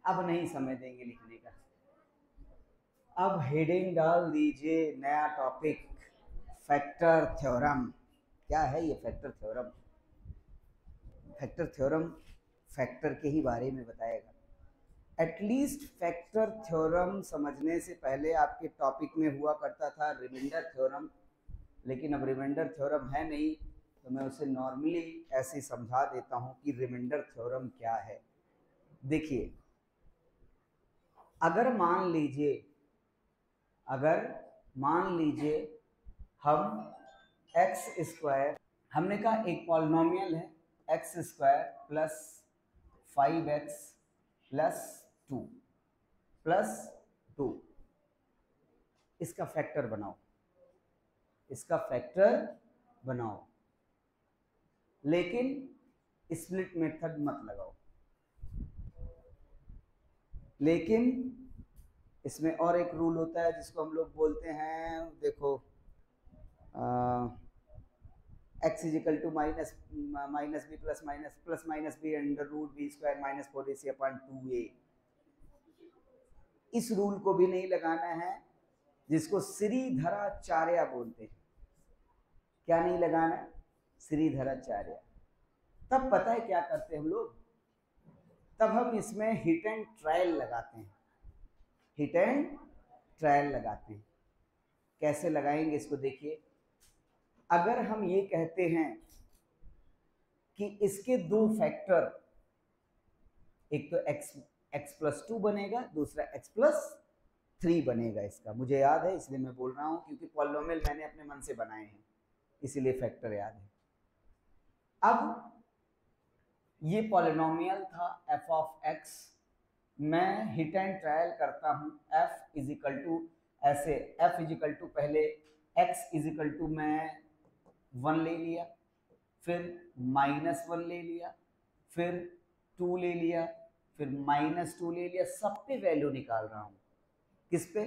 अब नहीं समय देंगे लिखने का, अब हेडिंग डाल दीजिए, नया टॉपिक, फैक्टर थ्योरम। क्या है ये factor theorem? Factor theorem factor के ही बारे में बताएगा। एटलीस्ट फैक्टर थ्योरम समझने से पहले आपके टॉपिक में हुआ करता था रिमाइंडर थ्योरम, लेकिन अब रिमाइंडर थ्योरम है नहीं, तो मैं उसे नॉर्मली ऐसे समझा देता हूं कि रिमाइंडर थ्योरम क्या है। देखिए, अगर मान लीजिए हम एक्स स्क्वायर, हमने कहा एक पॉलिनोमियल है x square plus 5x plus 2 इसका फैक्टर बनाओ, लेकिन स्प्लिट मेथड मत लगाओ। लेकिन इसमें और एक रूल होता है जिसको हम लोग बोलते हैं, देखो, x is equal to minus b plus minus b under root b square minus 4ac upon 2a। इस रूल को भी नहीं लगाना है, जिसको श्रीधराचार्य बोलते हैं। क्या नहीं लगाना है? श्रीधराचार्य। तब पता है क्या करते हैं हम लोग? तब हम इसमें हिट एंड ट्रायल लगाते हैं। कैसे लगाएंगे इसको देखिए। अगर हम ये कहते हैं कि इसके दो फैक्टर, एक तो x प्लस 2 बनेगा, दूसरा x प्लस 3 बनेगा। इसका मुझे याद है इसलिए मैं बोल रहा हूं, क्योंकि पॉलिनोमियल मैंने अपने मन से बनाए हैं, इसीलिए फैक्टर याद है। अब ये पॉलिनोमियल था f ऑफ x, मैं हिट एंड ट्रायल करता हूं। f इजिकल टू ऐसे, f इजिकल टू पहले x इजिकल टू मैं 1 ले लिया, फिर -1 ले लिया, फिर 2 ले लिया, फिर -2 ले लिया। सब पे वैल्यू निकाल रहा हूं। किस पे?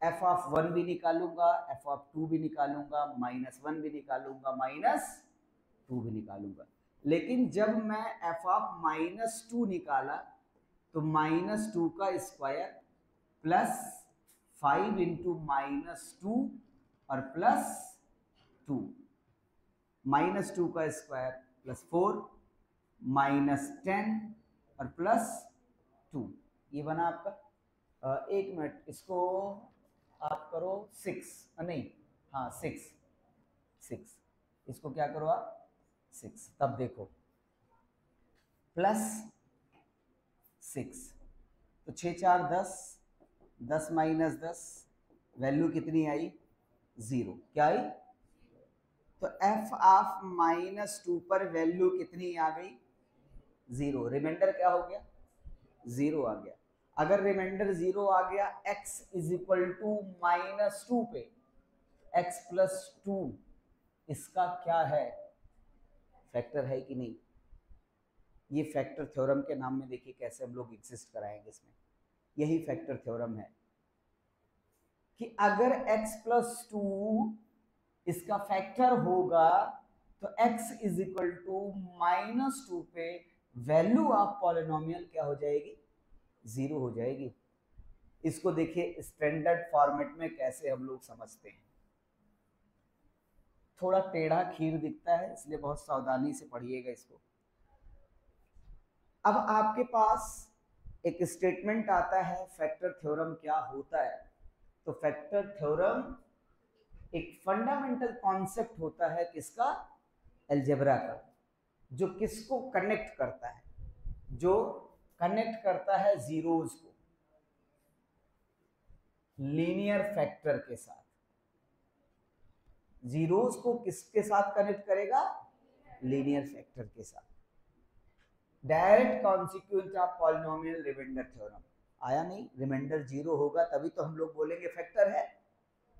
f ऑफ 1 भी निकालूंगा, f ऑफ 2 भी निकालूंगा, -1 भी निकालूंगा, -2 भी निकालूंगा। लेकिन जब मैं f ऑफ -2 निकाला तो -2 का स्क्वायर प्लस 5 इंटू -2 और प्लस 2, -2 का स्क्वायर प्लस 4 -10 और प्लस 2, ये बना आपका। एक मिनट, इसको आप करो 6, इसको क्या करो आप 6, तब देखो प्लस 6, तो 6 4 10, 10 माइनस 10, वैल्यू कितनी आई? 0। क्या आई? तो f ऑफ -2 पर वैल्यू कितनी आ गई? 0। रिमाइंडर क्या हो गया? 0 आ गया। अगर रिमाइंडर 0 आ गया, x इज इक्वल टू -2 पे x प्लस 2, इसका क्या है? फैक्टर है कि नहीं? ये फैक्टर थ्योरम के नाम में देखिए कैसे हम लोग एग्जिस्ट कराएंगे इसमें। यही फैक्टर थ्योरम है कि अगर x प्लस 2 इसका फैक्टर होगा तो x इज इक्वल टू -2 पे वैल्यू ऑफ पॉलिनोमियल क्या हो जाएगी? 0 हो जाएगी। इसको देखिए स्टैंडर्ड फॉर्मेट में कैसे हम लोग समझते हैं। थोड़ा टेढ़ा खीर दिखता है, इसलिए बहुत सावधानी से पढ़िएगा इसको। अब आपके पास एक स्टेटमेंट आता है फैक्टर थ्योरम क्या होता है। तो फैक्टर थ्योरम एक फंडामेंटल कॉन्सेप्ट होता है किसका? अलजेब्रा का, जो किसको कनेक्ट करता है? जो कनेक्ट करता है जीरोज को लीनियर फैक्टर के साथ। जीरोज को किसके साथ कनेक्ट करेगा? लीनियर फैक्टर के साथ। Direct consequence of polynomial remainder theorem. आया नहीं? रिमाइंडर 0 होगा तभी तो हम लोग बोलेंगे फैक्टर है,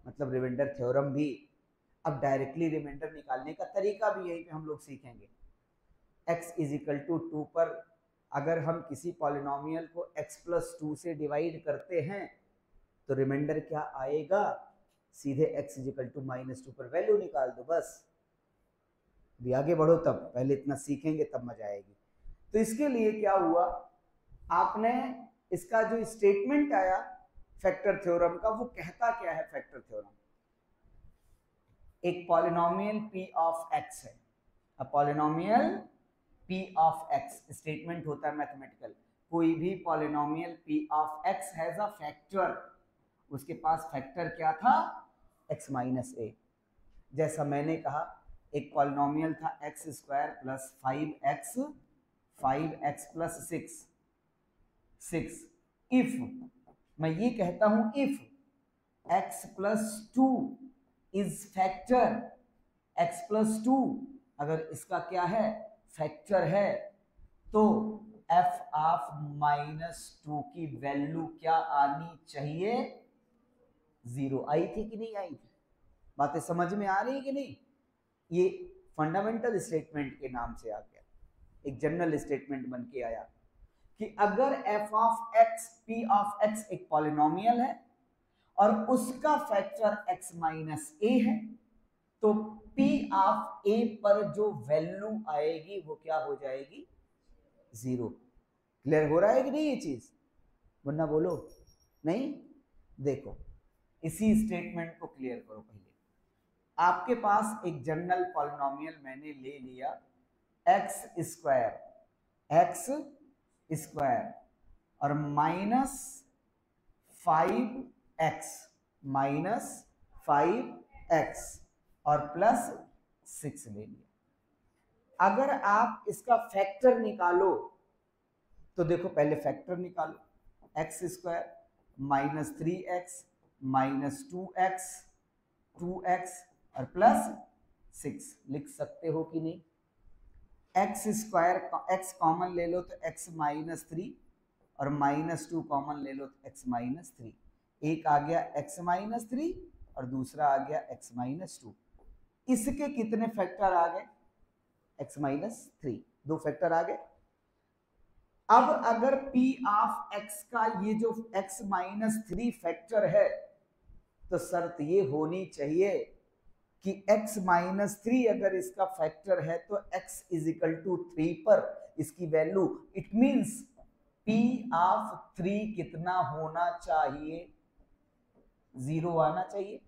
मतलब रिमाइंडर थ्योरम भी। अब डायरेक्टली रिमाइंडर निकालने का तरीका भी यहीं पे हम लोग सीखेंगे। x इज इक्वल टू 2 पर अगर हम किसी पॉलिनोमियल को x प्लस 2 से डिवाइड करते हैं तो रिमाइंडर क्या आएगा? सीधे x इज इक्वल टू -2 पर वैल्यू निकाल दो, बस। भी आगे बढ़ो, तब पहले इतना सीखेंगे तब मजा आएगी। तो इसके लिए क्या हुआ आपने इसका जो स्टेटमेंट आया फैक्टर थ्योरम का, वो कहता क्या है फैक्टर थ्योरम? एक पॉलिनोमियल p ऑफ x है, polynomial p of x statement होता है मैथमेटिकल, कोई भी polynomial p of x has a factor, उसके पास फैक्टर क्या था? x माइनस ए। जैसा मैंने कहा एक पॉलिनोमियल था x square plus 5x plus 6। If मैं ये कहता हूं if x plus 2 is factor, x plus 2 अगर इसका क्या है? फैक्टर है, तो f ऑफ माइनस 2 की वैल्यू क्या आनी चाहिए? 0। आई थी कि नहीं आई थी? बातें समझ में आ रही कि नहीं? ये फंडामेंटल स्टेटमेंट के नाम से आ गया, एक जनरल स्टेटमेंट बन के आया कि अगर f of x p of x एक पॉलिनोमियल है और उसका फैक्टर x माइनस ए है, तो p ऑफ a पर जो वैल्यू आएगी वो क्या हो जाएगी? 0। क्लियर हो रहा है कि नहीं ये चीज? वरना बोलो नहीं। देखो इसी स्टेटमेंट को क्लियर करो। पहले आपके पास एक जनरल पॉलिनोमियल मैंने ले लिया एक्स स्क्वायर और माइनस 5x और प्लस 6 ले लिया। अगर आप इसका फैक्टर निकालो तो देखो पहले फैक्टर निकालो, x square minus 3x minus 2x और प्लस 6 लिख सकते हो कि नहीं? एक्स स्क्वायर x कॉमन ले लो तो x माइनस 3 और माइनस 2 कॉमन ले लो तो x माइनस 3। एक आ गया x माइनस 3 और दूसरा आ गया x माइनस 2। इसके कितने फैक्टर आ गए? x माइनस 3, 2 फैक्टर आ गए। अब अगर p ऑफ x का ये जो x माइनस 3 फैक्टर है तो शर्त ये होनी चाहिए कि x माइनस 3 अगर इसका फैक्टर है तो x इज इक्वल टू 3 पर इसकी value, it means p of 3 कितना होना चाहिए? 0 आना चाहिए।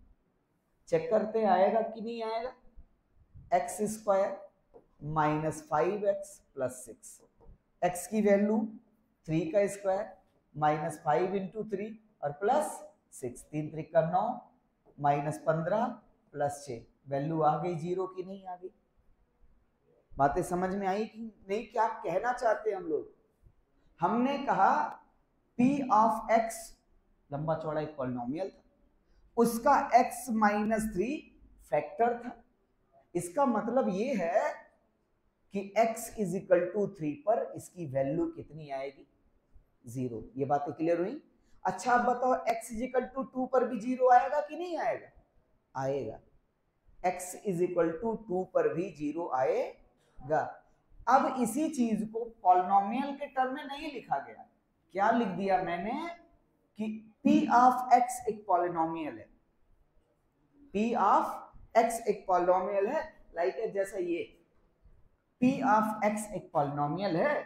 चेक करते हैं आएगा कि नहीं आएगा। X square minus 5x plus 6, x की वैल्यू 3 का स्क्वायर माइनस 5 इंटू 3 और प्लस 6, 3 3 का 9 माइनस 15 प्लस 6, वैल्यू आ गई 0 की नहीं आ गई? बातें समझ में आई कि नहीं? क्या कहना चाहते हैं हम लोग? हमने कहा p ऑफ x लंबा चौड़ा एक पॉलिनोमियल था, उसका x माइनस 3 फैक्टर था। इसका मतलब ये है कि x इज इक्वल टू 3 पर इसकी वैल्यू कितनी आएगी? 0। ये बातें क्लियर हुई? अच्छा अब बताओ x इज इक्वल टू 2 पर भी 0 आएगा कि नहीं आएगा? आएगा। x इज इक्वल टू 2 पर भी 0 आएगा। अब इसी चीज को पॉलिनोमियल के टर्म में नहीं लिखा गया, क्या लिख दिया मैंने कि p ऑफ x एक पॉलिनोमियल है, p ऑफ x एक पॉलिनोमियल है, लाइक जैसा ये p ऑफ x एक पॉलिनोमियल है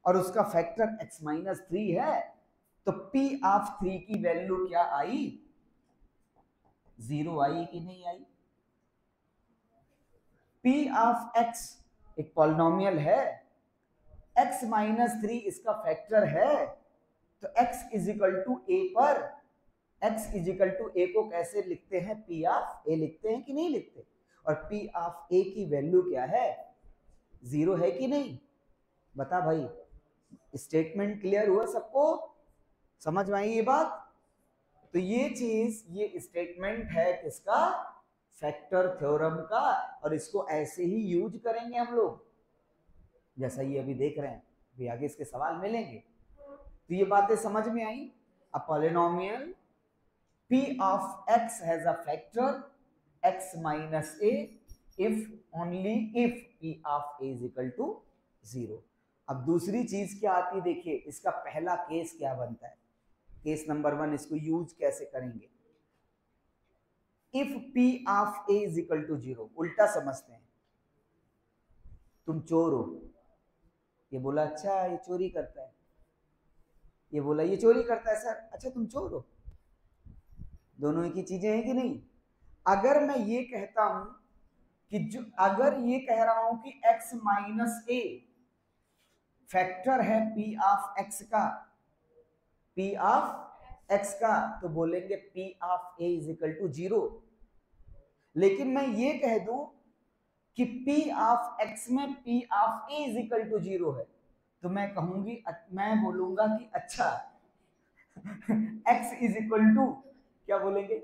और उसका फैक्टर x माइनस 3 है, तो p ऑफ 3 की वैल्यू क्या आई? 0 आई कि नहीं आई? p ऑफ x एक पॉलिनोमियल है, x माइनस 3 इसका फैक्टर है, तो x is equal to a पर x is equal to a को कैसे लिखते हैं? p ऑफ a लिखते हैं कि नहीं लिखते? और p ऑफ a की वैल्यू क्या है? 0 है कि नहीं? बता भाई। स्टेटमेंट क्लियर हुआ सबको? समझ में आई ये बात? तो ये चीज, ये स्टेटमेंट है किसका? फैक्टर थ्योरम का, और इसको ऐसे ही यूज करेंगे हम लोग जैसा ये अभी देख रहे हैं, भी आगे इसके सवाल मिलेंगे। तो ये बातें समझ में आई। A polynomial p of x has a factor x minus a if only if p of a is equal to 0। अब दूसरी चीज क्या आती है, देखिए इसका पहला केस क्या बनता है। केस नंबर 1 इसको यूज कैसे करेंगे? If p of a is equal to 0, उल्टा समझते हैं। तुम चोर हो, ये बोला अच्छा ये चोरी करता है, ये बोला ये चोरी करता है सर। अच्छा तुम चोर हो, दोनों एक ही चीजें हैं कि नहीं। अगर मैं ये कहता हूं कि जो, अगर ये कह रहा हूं कि x माइनस ए फैक्टर है p ऑफ x का, p ऑफ x का, तो बोलेंगे p of a is equal to 0। लेकिन मैं ये कह दूं कि p ऑफ x में p of a is equal to 0 है, तो मैं कहूंगी, मैं बोलूंगा कि अच्छा x इज इक्वल टू, क्या बोलेंगे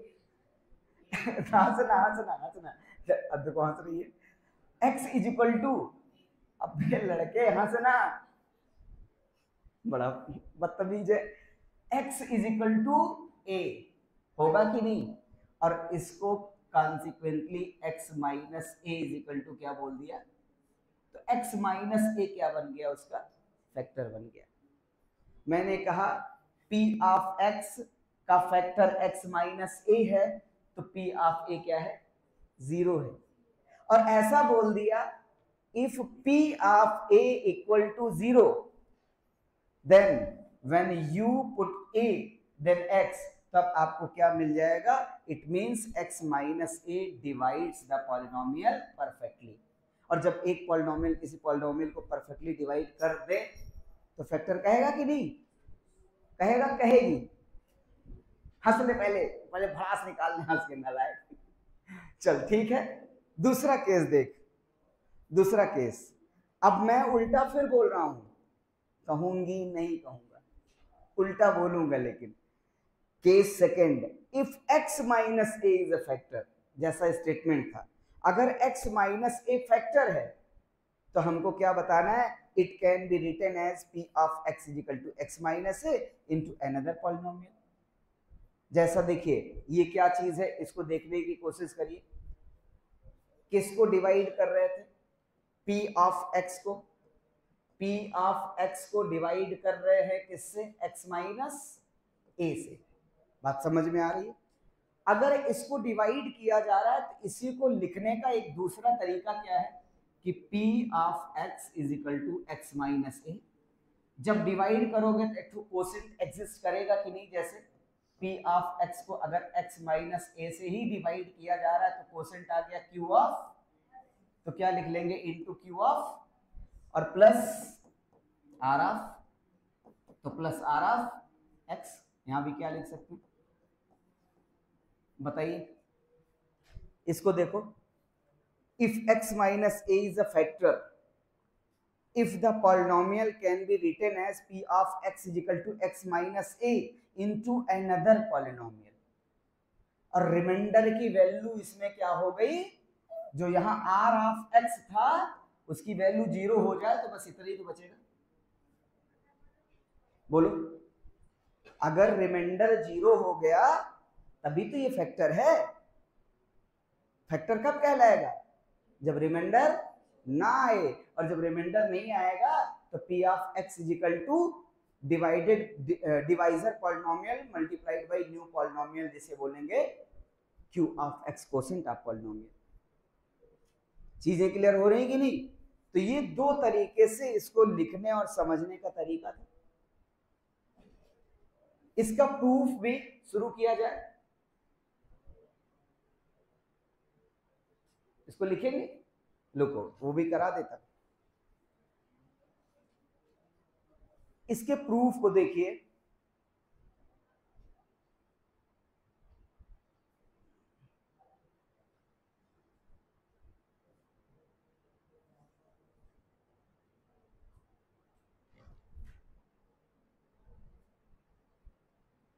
हंसना हंसना हंसना, अब देखो हंस रही है, x इज इक्वल टू, अब लड़के हंसना, बड़ा बदतमीज है, x is equal to a होगा कि नहीं, और इसको consequently x minus a is equal to क्या बोल दिया, तो x माइनस a क्या बन गया, उसका फैक्टर बन गया। मैंने कहा p ऑफ x का फैक्टर x माइनस a है, तो p ऑफ a क्या है, 0 है। और ऐसा बोल दिया if p of a equal to 0 then when you put a then x, तब आपको क्या मिल जाएगा, it means x minus a divides the polynomial perfectly. और जब एक पॉलिनोमियल किसी पॉलिनोमियल को परफेक्टली डिवाइड कर दे तो फैक्टर कहेगा कि नहीं कहेगा, कहेगी। हंसने पहले पहले भड़ास निकालने, हंस के नालायक। चल ठीक है, दूसरा केस देख, दूसरा केस। अब मैं उल्टा फिर बोल रहा हूं, कहूंगी नहीं कहूंगा, उल्टा बोलूंगा। लेकिन case second, if x minus A is a factor, जैसा स्टेटमेंट था, अगर x माइनस ए फैक्टर है तो हमको क्या बताना है, it can be written as p of x is equal to x minus a into another polynomial. जैसा देखिए ये क्या चीज है, इसको देखने की कोशिश करिए। किसको डिवाइड कर रहे थे, p ऑफ x को, p ऑफ x को डिवाइड कर रहे हैं किससे, x माइनस a से। बात समझ में आ रही है। अगर इसको डिवाइड किया जा रहा है तो इसी को लिखने का एक दूसरा तरीका क्या है कि p of x is equal to x minus a. जब डिवाइड करोगे तो एक कोसेंट एग्जिस्ट करेगा कि नहीं, जैसे p ऑफ x को अगर x माइनस ए से ही डिवाइड किया जा रहा है तो कोसेंट आ गया q ऑफ, तो क्या लिख लेंगे, इनटू q ऑफ और प्लस r ऑफ, तो प्लस r ऑफ x। यहां भी क्या लिख सकते हैं बताइए, इसको देखो, if x minus A is a factor, if the polynomial can be written as p of x is equal to x minus a into another polynomial, और रिमाइंडर की वैल्यू इसमें क्या हो गई, जो यहाँ r ऑफ x था उसकी वैल्यू 0 हो जाए तो बस इतना ही तो बचेगा। बोलो, अगर रिमाइंडर 0 हो गया तभी तो ये फैक्टर है। फैक्टर कब कहलाएगा, जब रिमाइंडर ना आए, और जब रिमाइंडर नहीं आएगा तो p of x is equal two divided divisor polynomial multiplied by new polynomial, जिसे बोलेंगे q of x quotient of polynomial. चीजें क्लियर हो रही कि नहीं। तो ये दो तरीके से इसको लिखने और समझने का तरीका था। इसका प्रूफ भी शुरू किया जाए, इसको लिखेंगे, लुको वो भी करा देता। इसके प्रूफ को देखिए,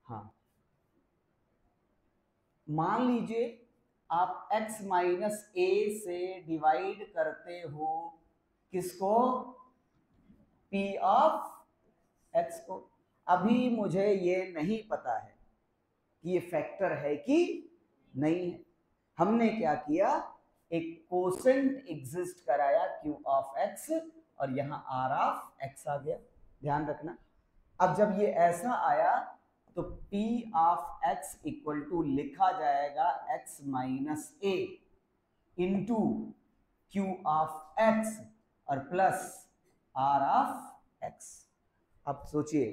हाँ मान लीजिए आप x माइनस ए से डिवाइड करते हो किसको, p ऑफ x को। अभी मुझे ये नहीं पता है कि ये फैक्टर है कि नहीं है। हमने क्या किया, एक कोसेंट एग्जिस्ट कराया q ऑफ x और यहाँ r ऑफ x आ गया, ध्यान रखना। अब जब ये ऐसा आया तो p of x equal to लिखा जाएगा x minus a into q of x और प्लस r ऑफ x। अब सोचिए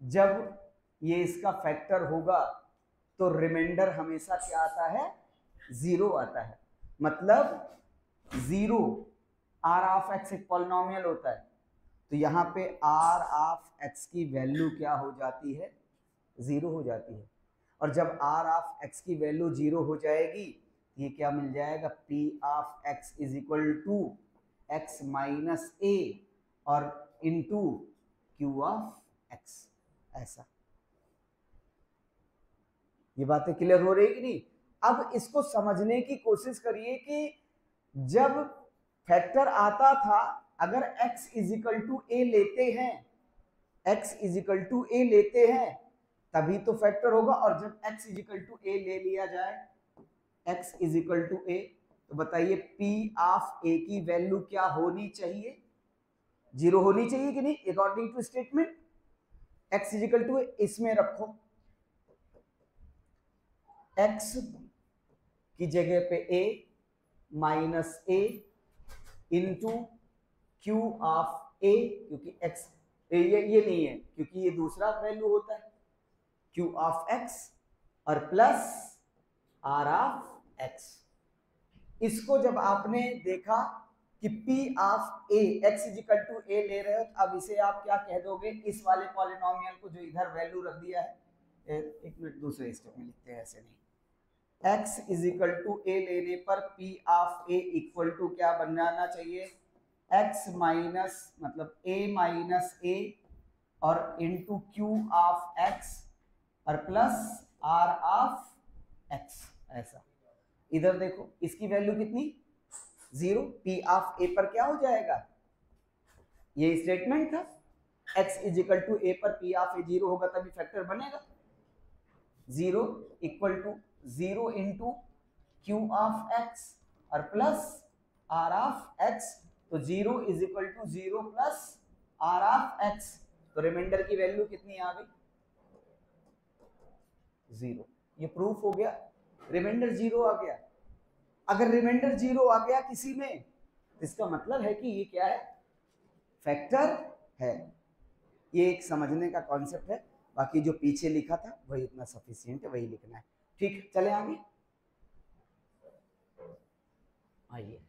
जब ये इसका फैक्टर होगा तो रिमाइंडर हमेशा क्या आता है, 0 आता है। मतलब 0 आर ऑफ एक्स एक पॉलिनोमियल होता है, तो यहाँ पे आर ऑफ एक्स की वैल्यू क्या हो जाती है, 0 हो जाती है। और जब आर ऑफ एक्स की वैल्यू 0 हो जाएगी, ये क्या मिल जाएगा, p of x is equal to x minus a और इनटू क्यू ऑफ एक्स। ऐसा, ये बातें क्लियर हो रही है कि नहीं? अब इसको समझने की कोशिश करिए कि जब फैक्टर आता था, अगर x is equal to a लेते हैं, x is equal to a लेते हैं तभी तो फैक्टर होगा। और जब x is equal to a ले लिया जाए, x is equal to a, तो बताइए p ऑफ a की वैल्यू क्या होनी चाहिए, 0 होनी चाहिए कि नहीं, according to statement. x is equal to a इसमें रखो, x की जगह पे a minus a into q of ए, क्योंकि x ये नहीं है, क्योंकि ये दूसरा वैल्यू होता है, क्यू ऑफ x और प्लस आर ऑफ x। इसको जब आपने देखा कि p of a x is equal to a ले रहे हो, तो अब इसे आप क्या कह दोगे, इस वाले पॉलिनोमियल को जो इधर वैल्यू रख दिया है, एक मिनट दूसरे स्टेप में लिखते हैं, ऐसे नहीं, x is equal to a लेने पर p of a equal to क्या बन जाना चाहिए, x माइनस मतलब a माइनस a और इंटू क्यू ऑफ x और प्लस r ऑफ x। ऐसा, इधर देखो इसकी वैल्यू कितनी, 0, p ऑफ a पर क्या हो जाएगा, ये स्टेटमेंट था, x is equal to a पर p ऑफ a 0 होगा तभी फैक्टर बनेगा। 0 equal to 0 into q of x और प्लस r ऑफ x, तो 0 is equal to 0 plus r of x, तो रिमाइंडर की वैल्यू कितनी आ गई, 0। ये प्रूफ हो गया, रिमाइंडर 0 आ गया। अगर रिमाइंडर 0 आ गया किसी में, तो इसका मतलब है कि ये क्या है, फैक्टर है। ये एक समझने का कॉन्सेप्ट है, बाकी जो पीछे लिखा था वही इतना सफिशिएंट है, वही लिखना है। ठीक, चले आगे, आइए।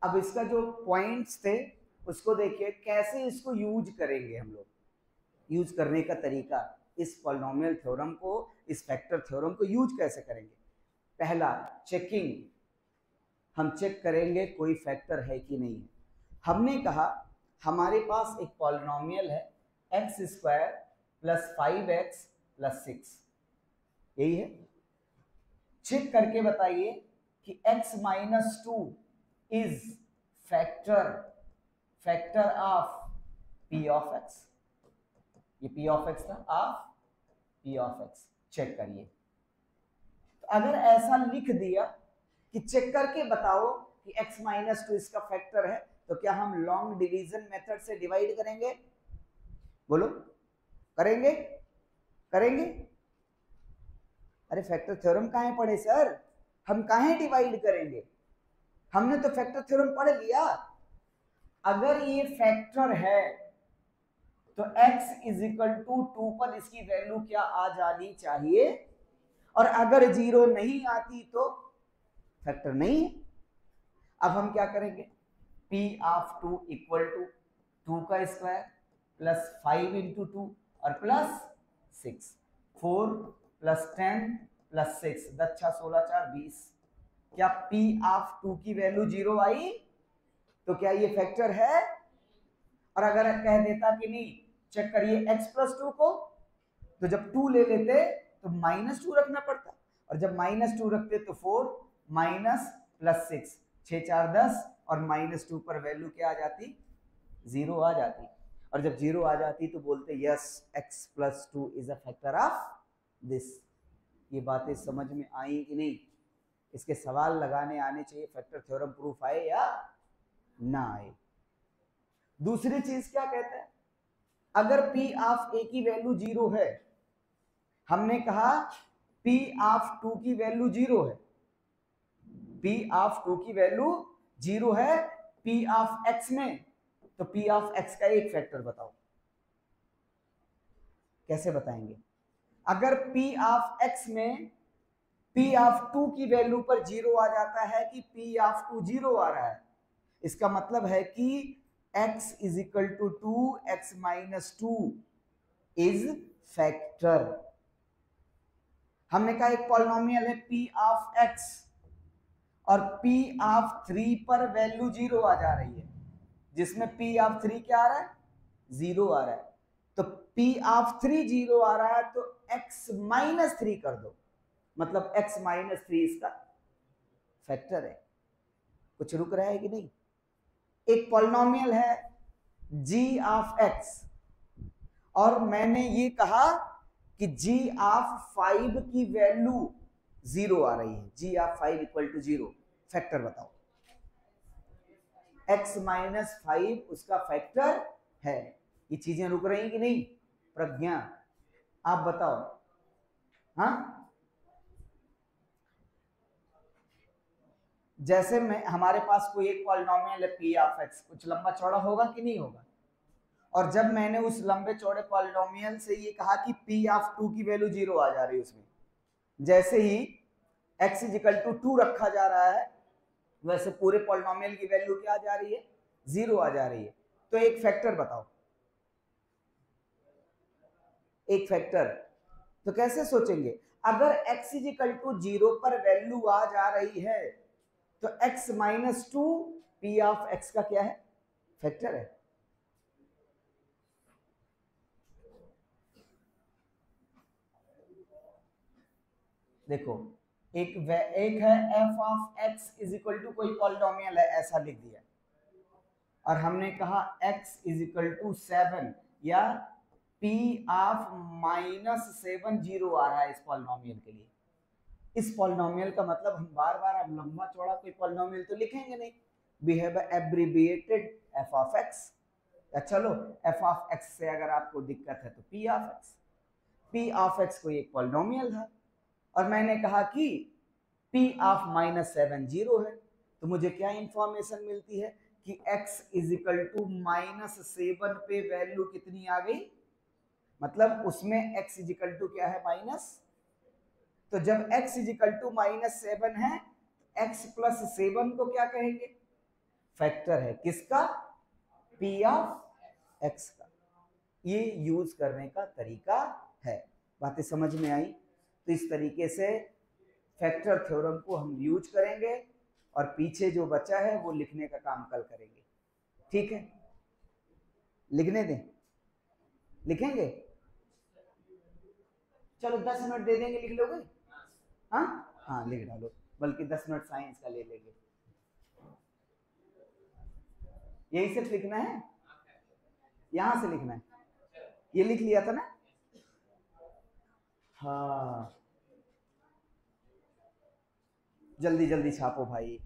अब इसका जो पॉइंट्स थे उसको देखिए, कैसे इसको यूज करेंगे हम लोग, यूज करने का तरीका, इस पॉलिनोमियल थ्योरम को, इस फैक्टर थ्योरम को यूज कैसे करेंगे। पहला, चेकिंग, हम चेक करेंगे कोई फैक्टर है कि नहीं है। हमने कहा हमारे पास एक पॉलिनोमियल है x square plus 5x plus 6, यही है। चेक करके बताइए कि x minus 2 is factor of p of x। ये p ऑफ x था, of p of x, check करिए। तो अगर ऐसा लिख दिया कि चेक करके बताओ कि x माइनस 2 इसका फैक्टर है, तो क्या हम लॉन्ग डिवीजन मेथड से डिवाइड करेंगे, बोलो, करेंगे, करेंगे? अरे फैक्टर थ्योरम कहाँ पढ़े सर, हम कहाँ डिवाइड करेंगे, हमने तो फैक्टर थ्योरम पढ़ लिया। अगर ये फैक्टर है तो x इज इक्वल टू 2 पर इसकी वैल्यू क्या आ जानी चाहिए, और अगर 0 नहीं आती तो फैक्टर नहीं है। अब हम क्या करेंगे, p ऑफ 2 इक्वल टू 2 का स्क्वायर प्लस 5 इंटू 2 और प्लस 6, 4 प्लस 10 प्लस 6, 10 16 4 20। क्या p ऑफ 2 की वैल्यू 0 आई, तो क्या ये फैक्टर है? और अगर कह देता कि नहीं, चेक करिए x प्लस 2 को, तो जब 2 ले लेते तो माइनस 2 रखना पड़ता, और जब माइनस 2 रखते तो 4 माइनस प्लस 6, 6 4 10, और माइनस 2 पर वैल्यू क्या आ जाती, 0 आ जाती। और जब 0 आ जाती तो बोलते yes x plus 2 is a factor of this. ये बातें समझ में आई कि नहीं? इसके सवाल लगाने आने चाहिए, फैक्टर थ्योरम प्रूफ आए या ना आए। दूसरी चीज क्या कहता है, अगर p ऑफ a की वैल्यू 0 है, हमने कहा p ऑफ 2 की वैल्यू 0 है, P ऑफ 2 की वैल्यू 0 है P ऑफ x में, तो P ऑफ x का एक फैक्टर बताओ, कैसे बताएंगे? अगर P ऑफ x में P ऑफ 2 की वैल्यू पर 0 आ जाता है कि P ऑफ 2 0 आ रहा है, इसका मतलब है कि x is equal to 2, x minus 2 is factor. हमने कहा एक पॉलिनोमियल है P ऑफ x और P ऑफ 3 पर वैल्यू 0 आ जा रही है, जिसमें P ऑफ 3 क्या आ रहा है? 0 आ रहा है। तो P ऑफ 3 0 आ रहा है तो x माइनस 3 कर दो, मतलब x माइनस 3 इसका फैक्टर है। कुछ रुक रहा है कि नहीं? एक पॉलिनोमियल है g ऑफ x और मैंने ये कहा कि g ऑफ 5 की वैल्यू 0 आ रही है, g of 5 equal to 0, factor बताओ। x माइनस 5 उसका फैक्टर है। ये चीजें रुक रही कि नहीं? प्रज्ञा आप बताओ। हाँ, जैसे मैं हमारे पास कोई एक पॉलिनोमियल है P ऑफ x, कुछ लंबा चौड़ा होगा कि नहीं होगा? और जब मैंने उस लंबे चौड़े पॉलिनोमियल से ये कहा कि P ऑफ 2 की वैल्यू 0 आ जा रही है उसमें, जैसे ही x इज इक्वल टू 2 रखा जा रहा है, वैसे पूरे पॉलिनोमियल की वैल्यू क्या आ जा रही है? 0 आ जा रही है। तो एक फैक्टर बताओ, एक फैक्टर। तो कैसे सोचेंगे? अगर x इज इक्वल टू 0 पर वैल्यू आ जा रही है तो x minus 2 P of x का क्या है? फैक्टर है। देखो एक है f of x is equal to कोई पॉलिनोमियल है, ऐसा लिख दिया, और हमने कहा x इज इक्वल टू 7 या P ऑफ माइनस 7 0 आ रहा है इस पॉलिनोमियल के लिए। इस पॉलिनोमियल का मतलब हम बार बार अब लंबा चौड़ा कोई पॉलिनोमियल तो लिखेंगे नहीं, we have abbreviated f of x। चलो f ऑफ x से अगर आपको दिक्कत है तो P of x, P of x कोई एक पॉलिनोमियल है और मैंने कहा कि P ऑफ माइनस 7 0 है, तो मुझे क्या इंफॉर्मेशन मिलती है कि x is equal to minus 7 पे वैल्यू कितनी आ गई, मतलब उसमें x इज इक्वल टू क्या है? माइनस। तो जब x is equal to minus 7 है, x प्लस 7 को क्या कहेंगे? फैक्टर है। किसका? P ऑफ x का। ये यूज करने का तरीका है। बातें समझ में आई? तो इस तरीके से फैक्टर थ्योरम को हम यूज करेंगे और पीछे जो बचा है वो लिखने का काम कल करेंगे। ठीक है, लिखने दें, लिखेंगे। चलो 10 मिनट दे देंगे, लिख लोगे? हाँ लिख डालो, बल्कि 10 मिनट साइंस का ले लेंगे। यही सिर्फ लिखना है, यहां से लिखना है। ये लिख लिया था ना? हाँ, जल्दी जल्दी छापो भाई।